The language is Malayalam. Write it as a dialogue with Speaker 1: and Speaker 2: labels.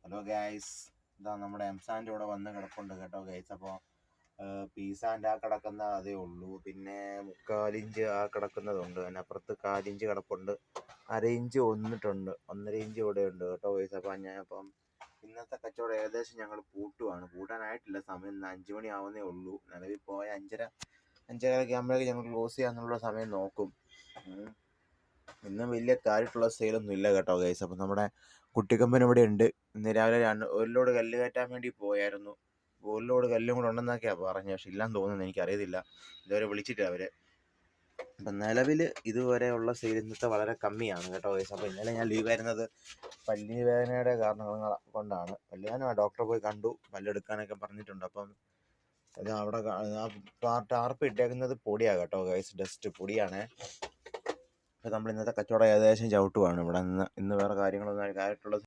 Speaker 1: ഹലോ ഗൈസ്, ഇതാ നമ്മുടെ എംസാൻ്റെ കൂടെ വന്ന് കിടപ്പുണ്ട് കേട്ടോ ഗൈസ്. അപ്പോൾ പീസാൻ്റെ ആ കിടക്കുന്ന അതേ ഉള്ളൂ, പിന്നെ 3/4 ഇഞ്ച് ആ കിടക്കുന്നതുണ്ട്, അതിനപ്പുറത്ത് 1/4 ഇഞ്ച് കിടപ്പുണ്ട്, 1/2 ഇഞ്ച് വന്നിട്ടുണ്ട്, 1.5 ഇഞ്ച് ഇവിടെ ഉണ്ട് കേട്ടോ ഗൈസ്. അപ്പം ഇന്നത്തെ കച്ചവടം ഏകദേശം ഞങ്ങൾ പൂട്ടാനായിട്ടില്ല, സമയം 5 മണി ആവുന്നേ ഉള്ളൂ. നിലവിൽ പോയ 5:30 ആകുമ്പോഴേക്ക് ഞങ്ങൾ ക്ലോസ് ചെയ്യാന്നുള്ള സമയം നോക്കും. ഇന്നും വലിയ കാര്യമായിട്ടുള്ള സെയിലൊന്നും ഇല്ല കേട്ടോ ഗൈസ്. അപ്പം നമ്മുടെ കുട്ടിക്കമ്പൻ ഇവിടെ ഉണ്ട്. ഇന്ന് രാവിലെ ഒരു ലോഡ് കല്ല് കയറ്റാൻ വേണ്ടി പോയായിരുന്നു. ഒരു ലോഡ് കല്ലും കൂടെ ഉണ്ടെന്നൊക്കെയാണ് പറഞ്ഞത്, പക്ഷെ ഇല്ലാന്ന് തോന്നുന്നു, എനിക്കറിയത്തില്ല, ഇതുവരെ വിളിച്ചിട്ട് അവര്. അപ്പം നിലവിൽ ഇതുവരെയുള്ള സെയിൽ ഇന്നത്തെ വളരെ കമ്മിയാണ് കേട്ടോ ഗൈസ്. അപ്പോൾ ഇന്നലെ ഞാൻ ലീവ് ആയിരുന്നത് പല്ല് വേദനയുടെ കാരണങ്ങൾ കൊണ്ടാണ്. പല്ലുവേദന ഡോക്ടറെ പോയി കണ്ടു, പല്ലെടുക്കാനൊക്കെ പറഞ്ഞിട്ടുണ്ട്. അപ്പം അത് അവിടെ ടാർപ്പ് ഇട്ടേക്കുന്നത് പൊടിയാണ് കേട്ടോ ഗൈസ്, ഡസ്റ്റ് പൊടിയാണേ. അപ്പോൾ നമ്മൾ ഇന്നത്തെ കച്ചവടം ഏകദേശം ചവിട്ടുവാണ് ഇവിടെ നിന്ന്. ഇന്ന് വേറെ കാര്യങ്ങളൊന്നും കാര്യമായിട്ടുള്ള